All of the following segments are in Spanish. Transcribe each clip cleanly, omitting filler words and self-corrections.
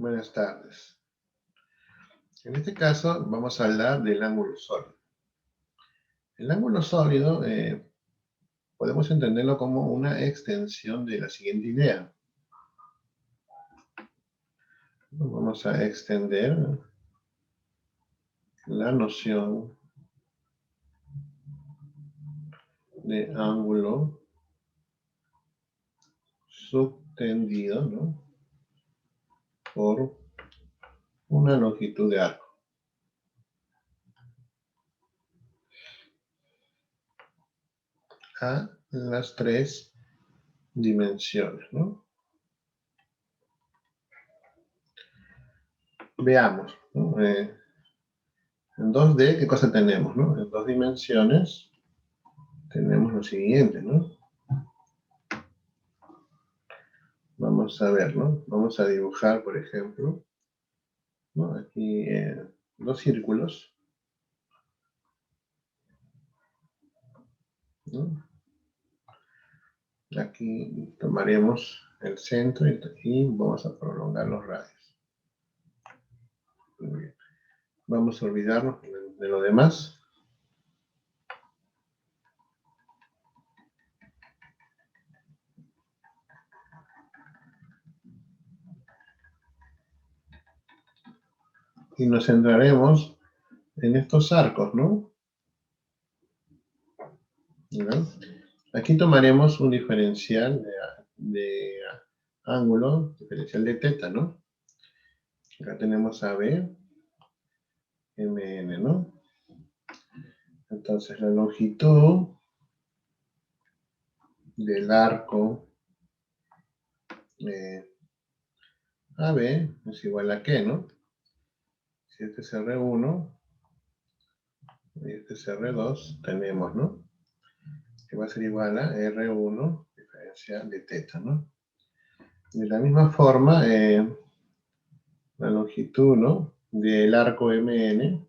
Buenas tardes. En este caso vamos a hablar del ángulo sólido. El ángulo sólido podemos entenderlo como una extensión de la siguiente idea. Vamos a extender la noción de ángulo subtendido, ¿no?, por una longitud de arco. A las tres dimensiones, ¿no? Veamos, ¿no? En 2D, ¿qué cosa tenemos, no? En 2 dimensiones tenemos lo siguiente, ¿no? Vamos a ver, ¿no? Vamos a dibujar, por ejemplo, ¿no?, aquí 2 círculos, ¿no? Aquí tomaremos el centro y vamos a prolongar los radios. Muy bien. Vamos a olvidarnos de lo demás. Y nos centraremos en estos arcos, ¿no? ¿No? Aquí tomaremos un diferencial de ángulo, diferencial de teta, ¿no? Acá tenemos AB, MN, ¿no? Entonces la longitud del arco AB es igual a ¿qué, no? Si este es R1 y este es R2, tenemos, ¿no?, que va a ser igual a R1 diferencial de teta, ¿no? De la misma forma, la longitud, ¿no?, del arco MN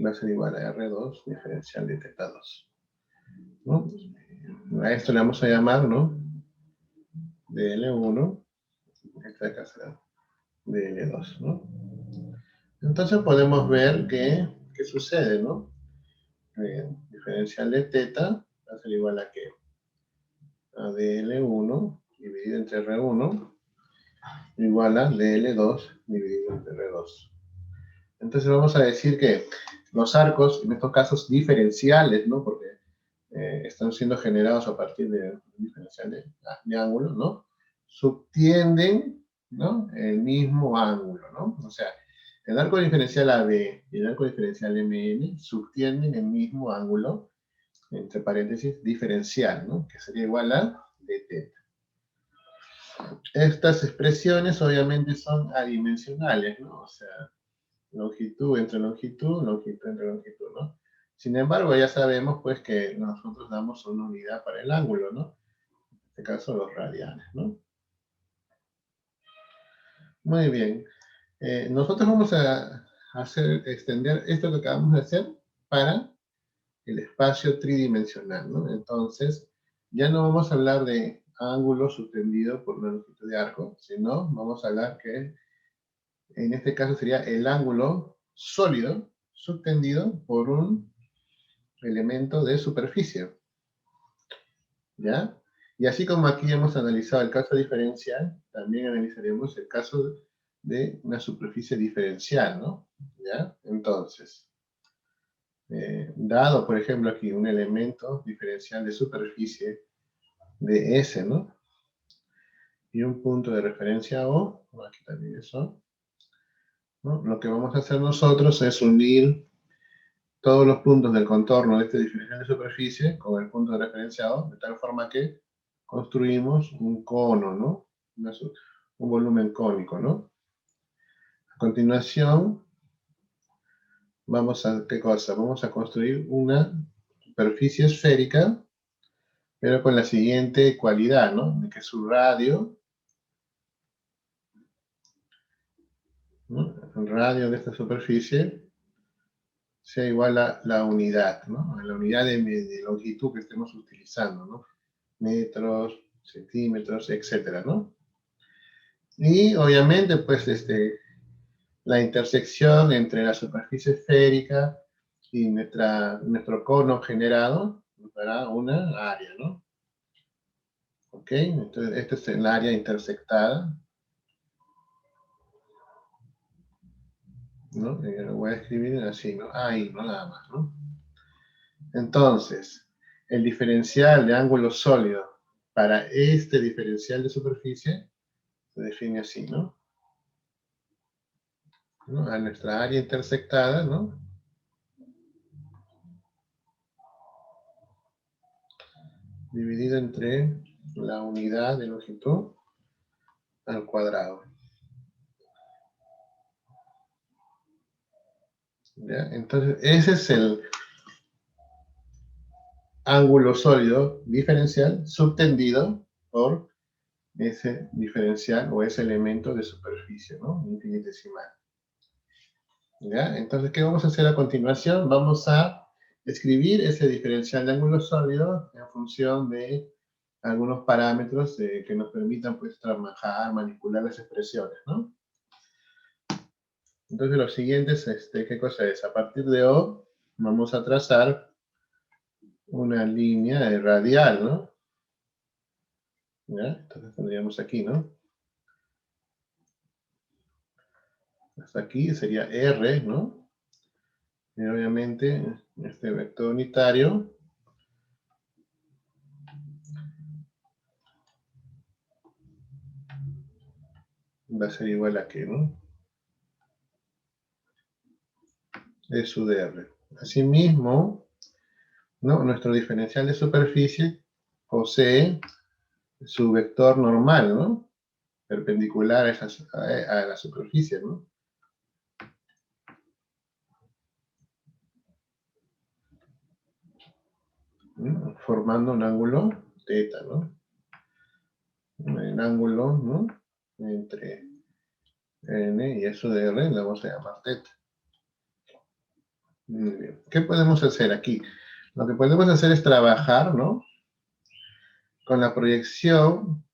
va a ser igual a R2 diferencial de teta 2, ¿no? A esto le vamos a llamar, ¿no?, DL1, esta de acá será DL2, ¿no? Entonces podemos ver qué sucede, ¿no? Diferencial de teta va a ser igual a ¿qué? A DL1 dividido entre R1 igual a DL2 dividido entre R2. Entonces vamos a decir que los arcos, en estos casos diferenciales, ¿no?, porque están siendo generados a partir de un diferencial de ángulo, ¿no?, subtienden, ¿no?, el mismo ángulo, ¿no? O sea, el arco diferencial AB y el arco diferencial MN subtienden el mismo ángulo, entre paréntesis, diferencial, ¿no?, que sería igual a dθ. Estas expresiones obviamente son adimensionales, ¿no? O sea, longitud entre longitud, longitud entre longitud, ¿no? Sin embargo, ya sabemos pues que nosotros damos una unidad para el ángulo, ¿no? En este caso los radianes, ¿no? Muy bien. Nosotros vamos a extender esto que acabamos de hacer para el espacio tridimensional, ¿no? Entonces, ya no vamos a hablar de ángulo subtendido por una longitud de arco, sino vamos a hablar que en este caso sería el ángulo sólido subtendido por un elemento de superficie, ¿ya? Y así como aquí hemos analizado el caso diferencial, también analizaremos el caso de una superficie diferencial, ¿no? ¿Ya? Entonces, dado, por ejemplo, aquí un elemento diferencial de superficie de S, ¿no?, y un punto de referencia O, aquí también eso, ¿no?, lo que vamos a hacer nosotros es unir todos los puntos del contorno de este diferencial de superficie con el punto de referencia O, de tal forma que construimos un cono, ¿no?, un volumen cónico, ¿no? A continuación, vamos a, ¿qué cosa? Vamos a construir una superficie esférica, pero con la siguiente cualidad, ¿no?, de que su radio, ¿no?, el radio de esta superficie sea igual a la unidad, ¿no?, a la unidad de longitud que estemos utilizando, ¿no?, metros, centímetros, etcétera, ¿no? Y obviamente, pues, la intersección entre la superficie esférica y nuestro cono generado nos dará una área, ¿no? ¿Ok? Entonces, este es el área intersectada, ¿no? Y lo voy a escribir así, ¿no? Ahí, no nada más, ¿no? Entonces, el diferencial de ángulo sólido para este diferencial de superficie se define así, ¿no? ¿No? A nuestra área intersectada, ¿no? Dividido entre la unidad de longitud al cuadrado. ¿Ya? Entonces, ese es el ángulo sólido diferencial subtendido por ese diferencial o ese elemento de superficie, ¿no? Infinitesimal. ¿Ya? Entonces, ¿qué vamos a hacer a continuación? Vamos a escribir ese diferencial de ángulo sólido en función de algunos parámetros que nos permitan pues trabajar, manipular las expresiones, ¿no? Entonces lo siguiente es, ¿qué cosa es? A partir de O vamos a trazar una línea radial, ¿no? ¿Ya? Entonces tendríamos aquí, ¿no? Hasta aquí sería R, ¿no? Y obviamente este vector unitario va a ser igual a ¿qué, no? E sub de R. Asimismo, ¿no? Nuestro diferencial de superficie posee su vector normal, ¿no? Perpendicular a la superficie, ¿no? Formando un ángulo teta, ¿no? El ángulo, ¿no? Entre n y eso de r le vamos a llamar teta. Muy bien. ¿Qué podemos hacer aquí? Lo que podemos hacer es trabajar, ¿no? Con la proyección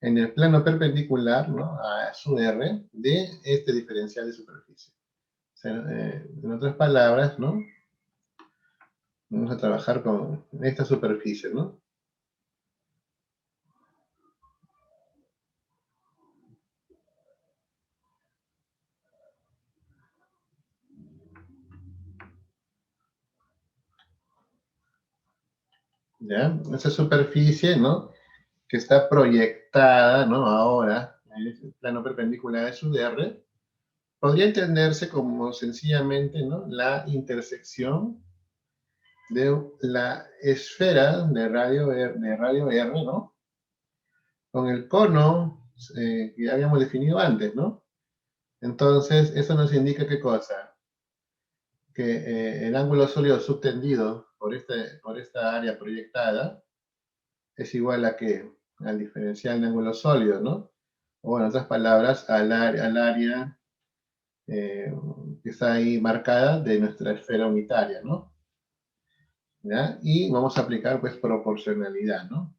en el plano perpendicular, ¿no? A su r de este diferencial de superficie. O sea, en otras palabras, ¿no? Vamos a trabajar con esta superficie, ¿no? ¿Ya? Esa superficie, ¿no? Que está proyectada, ¿no? Ahora, en el plano perpendicular de su R, podría entenderse como sencillamente, ¿no? La intersección de la esfera de radio R, ¿no? Con el cono que ya habíamos definido antes, ¿no? Entonces, eso nos indica qué cosa? Que el ángulo sólido subtendido por esta área proyectada es igual a qué? Al diferencial de ángulo sólido, ¿no? O en otras palabras, al área eh, que está ahí marcada de nuestra esfera unitaria, ¿no? ¿Ya? Y vamos a aplicar pues proporcionalidad, ¿no?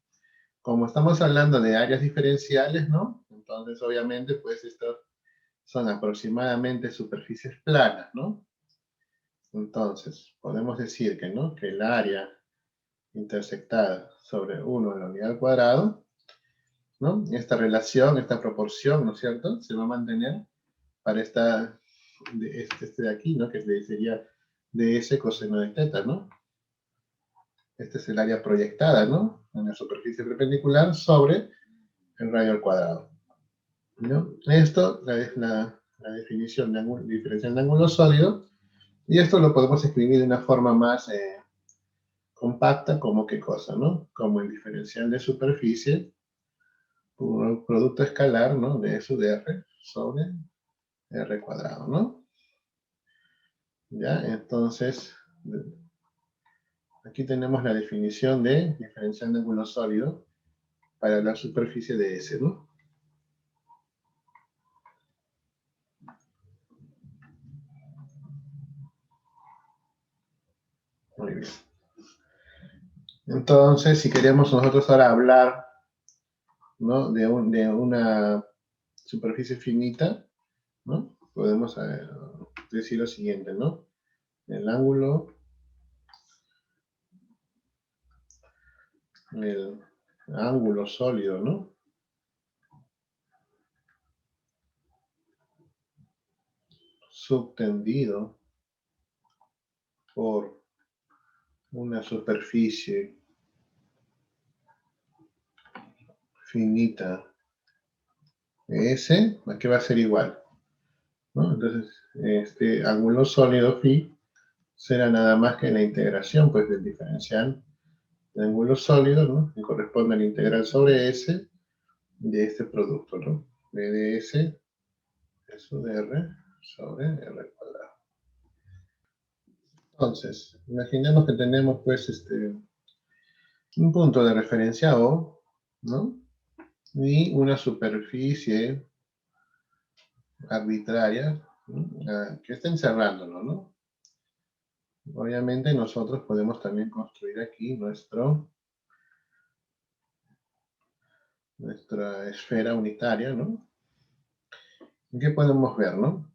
Como estamos hablando de áreas diferenciales, ¿no? Entonces obviamente pues estos son aproximadamente superficies planas, ¿no? Entonces podemos decir que, ¿no? Que el área intersectada sobre 1 de la unidad al cuadrado, ¿no? Esta relación, esta proporción, ¿no es cierto? Se va a mantener para este de aquí, ¿no? Que sería ds coseno de teta, ¿no? Este es el área proyectada, ¿no? En la superficie perpendicular sobre el radio al cuadrado, ¿no? Esto es la definición de diferencial de ángulo sólido, y esto lo podemos escribir de una forma más compacta, como qué cosa, ¿no? Como el diferencial de superficie, un producto escalar, ¿no? De sub de r sobre r cuadrado, ¿no? ¿Ya? Entonces, aquí tenemos la definición de diferencial de ángulo sólido para la superficie de S, ¿no? Muy bien. Entonces, si queremos nosotros ahora hablar ¿no? De una superficie finita, ¿no? Podemos decir lo siguiente, ¿no? El ángulo sólido, ¿no? Subtendido por una superficie finita S, aquí va a ser igual, ¿no? Entonces, este ángulo sólido phi será nada más que la integración, pues, del diferencial del ángulo sólido, ¿no? Que corresponde a la integral sobre S de este producto, ¿no? B de S, eso de R sobre R cuadrado. Entonces, imaginemos que tenemos, pues, un punto de referencia O, ¿no? Y una superficie arbitraria, ¿no? Que está encerrándolo, ¿no? Obviamente nosotros podemos también construir aquí nuestra esfera unitaria, ¿no? ¿Qué podemos ver, no?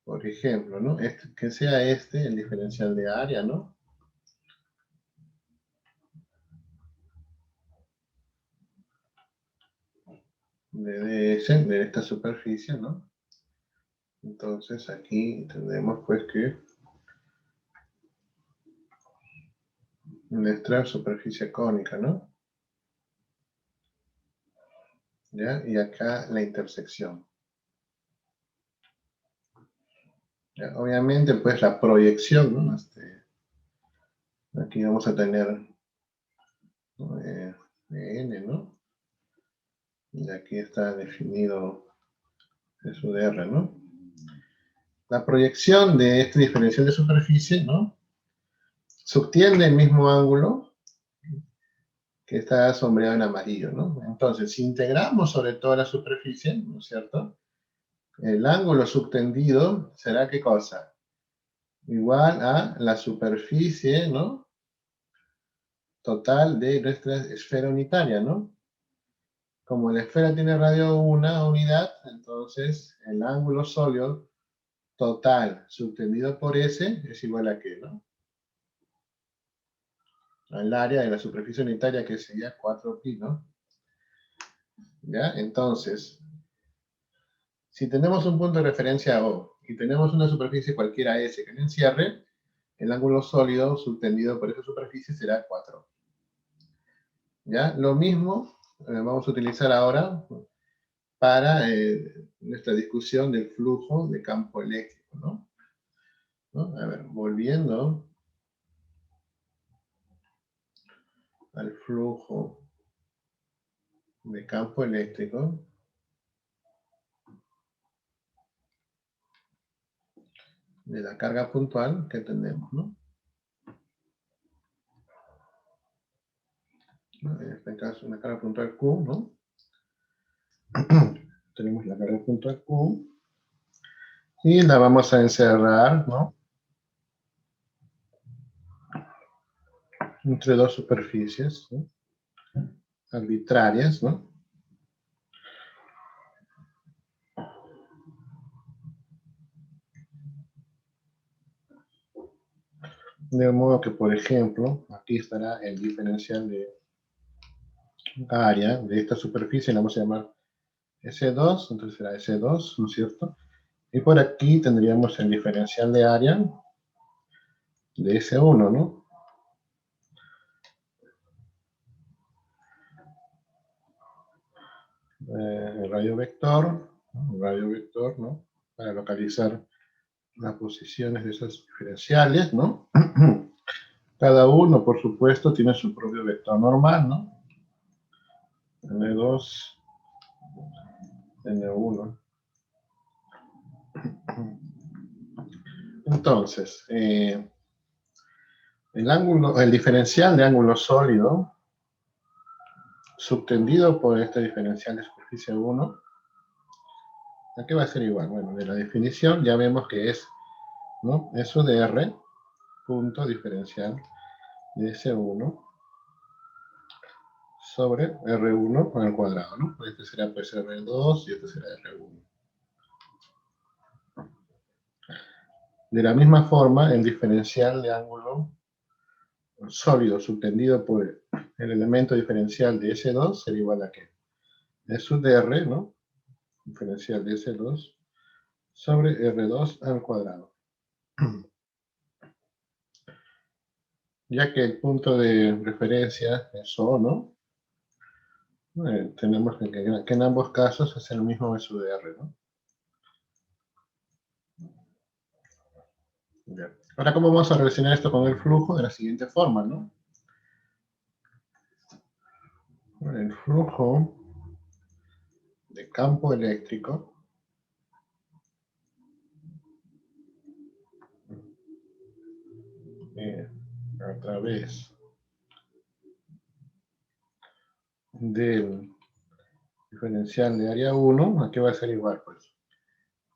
Por ejemplo, ¿no? Que sea el diferencial de área, ¿no? De esta superficie, ¿no? Entonces aquí tenemos pues que nuestra superficie cónica, ¿no? ¿Ya? Y acá la intersección. ¿Ya? Obviamente pues la proyección, ¿no? Aquí vamos a tener n, ¿no? Y aquí está definido eso de R, ¿no? La proyección de este diferencial de superficie, ¿no? Subtiende el mismo ángulo que está sombreado en amarillo, ¿no? Entonces, si integramos sobre toda la superficie, ¿no es cierto? El ángulo subtendido será ¿qué cosa? Igual a la superficie, ¿no? Total de nuestra esfera unitaria, ¿no? Como la esfera tiene radio 1 unidad, entonces el ángulo sólido total subtendido por S es igual a ¿qué, no? Al área de la superficie unitaria, que sería 4pi, ¿no? ¿Ya? Entonces, si tenemos un punto de referencia O y tenemos una superficie cualquiera S que no encierre, el ángulo sólido subtendido por esa superficie será 4. ¿Ya? Lo mismo vamos a utilizar ahora para nuestra discusión del flujo de campo eléctrico, ¿no? A ver, volviendo al flujo de campo eléctrico, de la carga puntual que tenemos, ¿no? En este caso, una carga puntual Q, ¿no? Tenemos la carga puntual Q y la vamos a encerrar, ¿no? Entre dos superficies, ¿no? Arbitrarias, ¿no? De modo que, por ejemplo, aquí estará el diferencial de área de esta superficie, la vamos a llamar S2, entonces será S2, ¿no es cierto? Y por aquí tendríamos el diferencial de área de S1, ¿no? El radio vector, ¿no? Para localizar las posiciones de esas diferenciales, ¿no? Cada uno, por supuesto, tiene su propio vector normal, ¿no? N2, N1. Entonces, el diferencial de ángulo sólido subtendido por este diferencial de superficie 1, ¿a qué va a ser igual? Bueno, de la definición ya vemos que es, ¿no? Eso de R, punto diferencial de S1 sobre R1 al cuadrado, ¿no? Este será pues R2 y este será R1. De la misma forma, el diferencial de ángulo sólido subtendido por el elemento diferencial de S2 será igual a ¿qué? E sub de R, ¿no? Diferencial de S2 sobre R2 al cuadrado. Ya que el punto de referencia es O, ¿no? Tenemos que en ambos casos es el mismo E sub de R, ¿no? Bien. Ahora, ¿cómo vamos a relacionar esto con el flujo? De la siguiente forma, ¿no? El flujo de campo eléctrico a través del diferencial de área 1, ¿a qué va a ser igual? Pues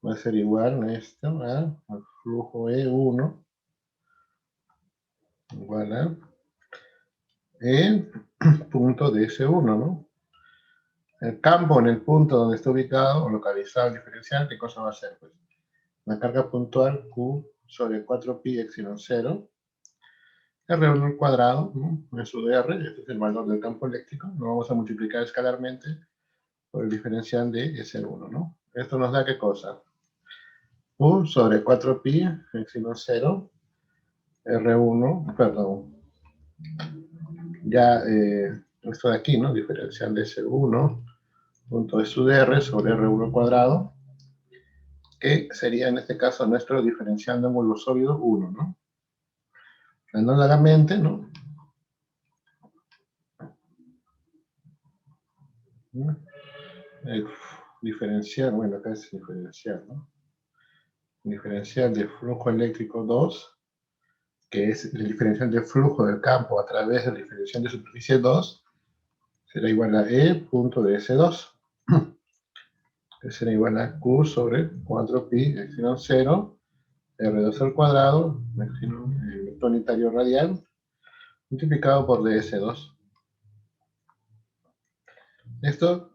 va a ser igual a esto, al flujo E1 igual a E punto de S1, ¿no? El campo en el punto donde está ubicado o localizado el diferencial, ¿qué cosa va a ser? Pues la carga puntual Q sobre 4pi epsilon 0, R1 al cuadrado, ¿no? E sub de R, este es el valor del campo eléctrico, lo vamos a multiplicar escalarmente por el diferencial de S1, ¿no? Esto nos da ¿qué cosa? Q sobre 4pi epsilon 0, R1, perdón, ya esto de aquí, ¿no? Diferencial de S1 punto E sub de R sobre R1 al cuadrado, que sería en este caso nuestro diferencial de ángulo sólido 1, ¿no? Análogamente, ¿no? El diferencial, bueno, acá es diferencial, ¿no? Diferencial de flujo eléctrico 2, que es el diferencial de flujo del campo a través del diferencial de superficie 2, será igual a E punto de S2, que será igual a Q sobre 4pi epsilon 0, R2 al cuadrado, vector unitario radial, multiplicado por ds2. Esto,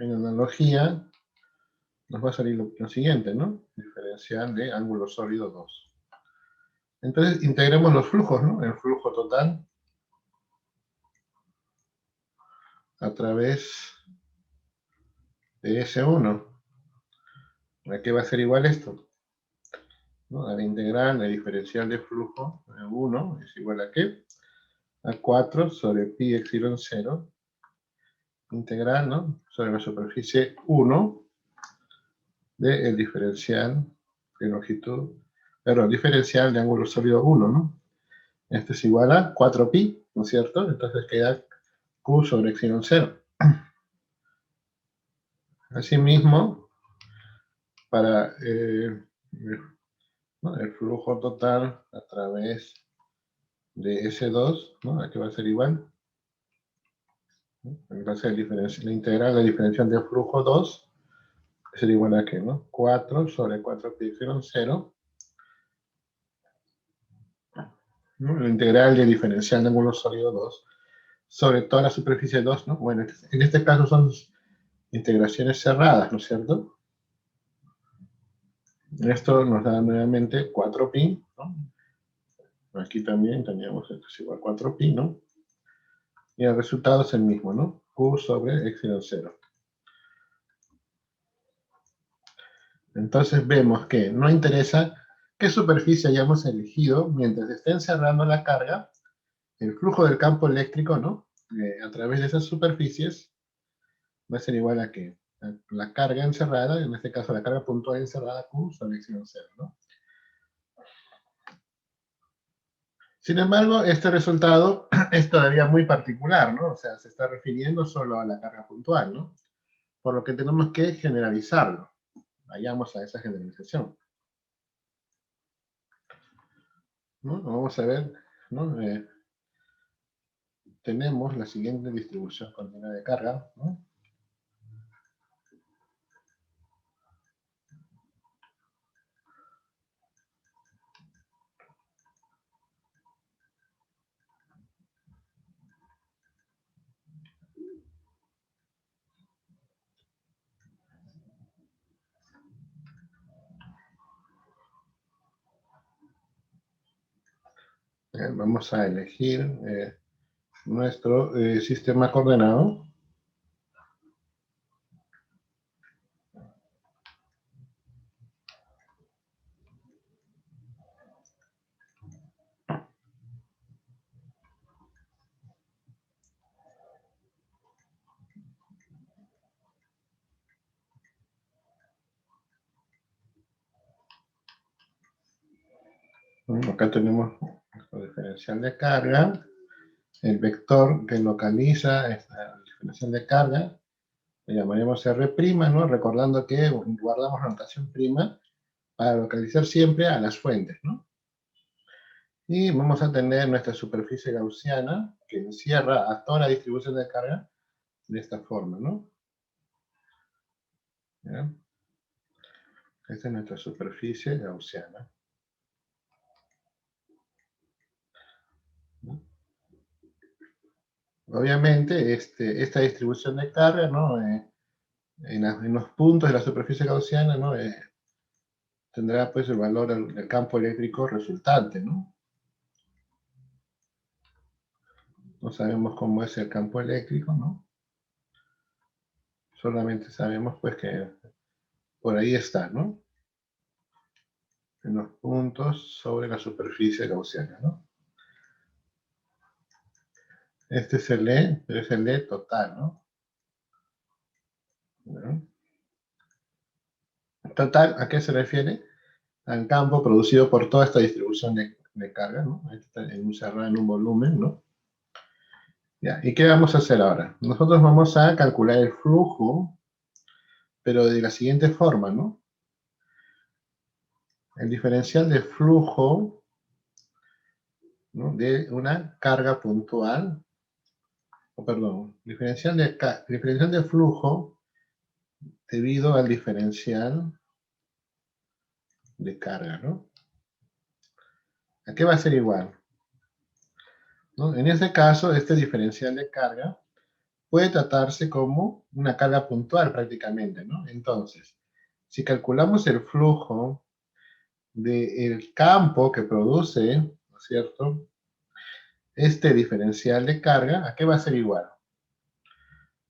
en analogía, nos va a salir lo siguiente, ¿no? Diferencial de ángulo sólido 2. Entonces, integremos los flujos, ¿no? El flujo total a través de S1. ¿A qué va a ser igual esto? ¿No? A la integral, la diferencial de flujo de 1 es igual a ¿qué? A 4 sobre pi epsilon 0, integral, ¿no? Sobre la superficie 1 del diferencial de longitud, perdón, diferencial de ángulo sólido 1, ¿no? Esto es igual a 4pi, ¿no es cierto? Entonces queda Q sobre epsilon 0. Asimismo, para ¿no? el flujo total a través de S2, ¿no? Aquí va a ser igual. ¿No? Va a ser la integral de diferencial de flujo 2, sería igual a ¿qué? ¿No? 4 sobre 4pi epsilon 0. ¿No? La integral de diferencial de ángulo sólido 2 sobre toda la superficie 2, ¿no? Bueno, en este caso son integraciones cerradas, ¿no es cierto? Esto nos da nuevamente 4pi, ¿no? Aquí también teníamos esto es igual a 4pi, ¿no? Y el resultado es el mismo, ¿no? Q sobre epsilon 0. Entonces vemos que no interesa qué superficie hayamos elegido, mientras esté encerrando la carga, el flujo del campo eléctrico, ¿no? A través de esas superficies va a ser igual a que la carga encerrada, en este caso la carga puntual encerrada, Q sobre epsilon 0, ¿no? Sin embargo, este resultado es todavía muy particular, ¿no? O sea, se está refiriendo solo a la carga puntual, ¿no? Por lo que tenemos que generalizarlo. Vayamos a esa generalización, ¿no? Vamos a ver, ¿no? Tenemos la siguiente distribución continua de carga, ¿no? Vamos a elegir nuestro sistema coordenado. Acá tenemos nuestro diferencial de carga, el vector que localiza esta diferencial de carga, lo llamaremos R', ¿no? Recordando que guardamos la notación prima para localizar siempre a las fuentes, ¿no? Y vamos a tener nuestra superficie gaussiana que encierra a toda la distribución de carga de esta forma, ¿no? ¿Ya? Esta es nuestra superficie gaussiana. Obviamente, esta distribución de carga, ¿no? En los puntos de la superficie gaussiana, ¿no? Tendrá pues el valor del campo eléctrico resultante, ¿no? No sabemos cómo es el campo eléctrico, ¿no? Solamente sabemos pues que por ahí está, ¿no? En los puntos sobre la superficie gaussiana, ¿no? Este es el E, pero es el E total, ¿no? ¿No? Total, ¿a qué se refiere? Al campo producido por toda esta distribución de carga, ¿no? Está encerrada en un volumen, ¿no? Ya, ¿y qué vamos a hacer ahora? Nosotros vamos a calcular el flujo, pero de la siguiente forma, ¿no? El diferencial de flujo, ¿no? De una carga puntual, o perdón, diferencial de flujo debido al diferencial de carga, ¿no? ¿A qué va a ser igual? ¿No? En este caso, este diferencial de carga puede tratarse como una carga puntual prácticamente, ¿no? Entonces, si calculamos el flujo del campo que produce, ¿no es cierto? Este diferencial de carga, ¿a qué va a ser igual?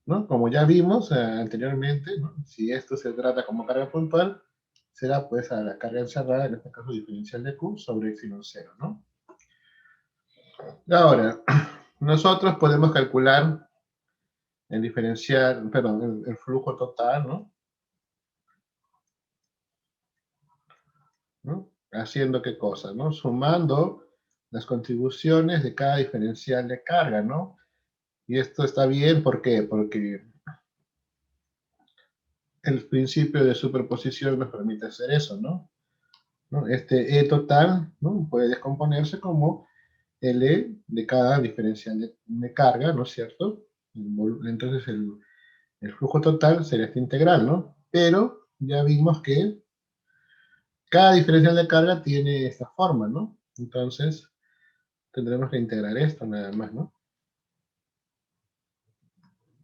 ¿No? Como ya vimos anteriormente, ¿no? Si esto se trata como carga puntual, será pues a la carga encerrada, en este caso diferencial de Q sobre epsilon 0, ¿no? Ahora, nosotros podemos calcular el diferencial, perdón, el flujo total, ¿no? ¿No? Haciendo qué cosa, ¿no? Sumando las contribuciones de cada diferencial de carga, ¿no? Y esto está bien, ¿por qué? Porque el principio de superposición nos permite hacer eso, ¿no? ¿No? Este E total, ¿no? Puede descomponerse como el E de cada diferencial de carga, ¿no es cierto? Entonces el flujo total sería esta integral, ¿no? Pero ya vimos que cada diferencial de carga tiene esta forma, ¿no? Entonces tendremos que integrar esto nada más, ¿no?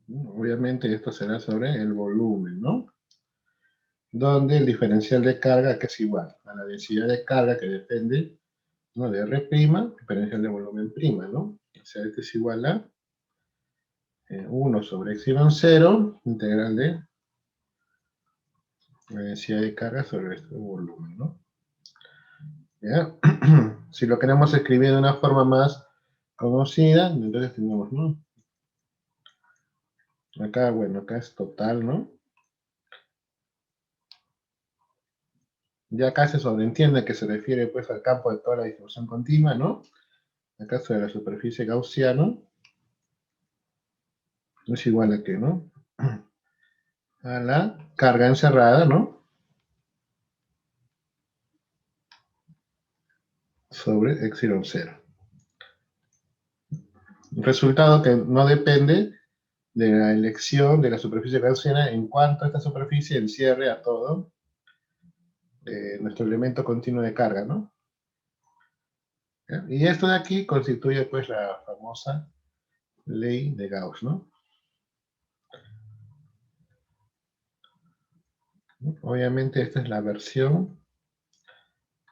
Obviamente esto será sobre el volumen, ¿no? Donde el diferencial de carga que es igual a la densidad de carga que depende, ¿no? De R', diferencial de volumen prima, ¿no? O sea, este es igual a 1 sobre epsilon 0, integral de la densidad de carga sobre este volumen, ¿no? ¿Ya? Si lo queremos escribir de una forma más conocida, entonces tenemos, ¿no? Acá, bueno, acá es total, ¿no? Ya acá se sobreentiende que se refiere pues al campo de toda la distribución continua, ¿no? Acá sobre la superficie gaussiana es igual a qué, ¿no? A la carga encerrada, ¿no? Sobre epsilon 0. Resultado que no depende de la elección de la superficie gaussiana en cuanto esta superficie encierre a todo nuestro elemento continuo de carga, ¿no? ¿Ya? Y esto de aquí constituye pues la famosa ley de Gauss, ¿no? Obviamente esta es la versión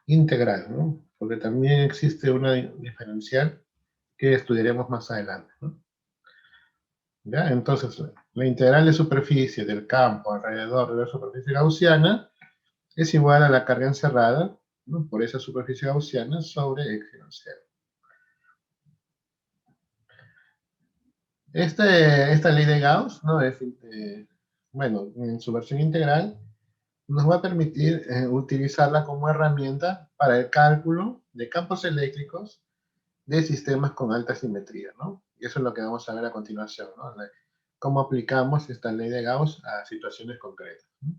integral, ¿no? porque también existe una diferencial que estudiaremos más adelante, ¿no? ¿Ya? Entonces, la integral de superficie del campo alrededor de la superficie gaussiana es igual a la carga encerrada, ¿no?, por esa superficie gaussiana sobre exponencial. Esta ley de Gauss, ¿no?, es, bueno, en su versión integral, nos va a permitir utilizarla como herramienta para el cálculo de campos eléctricos de sistemas con alta simetría, ¿no? Y eso es lo que vamos a ver a continuación, ¿no? Cómo aplicamos esta ley de Gauss a situaciones concretas, ¿no?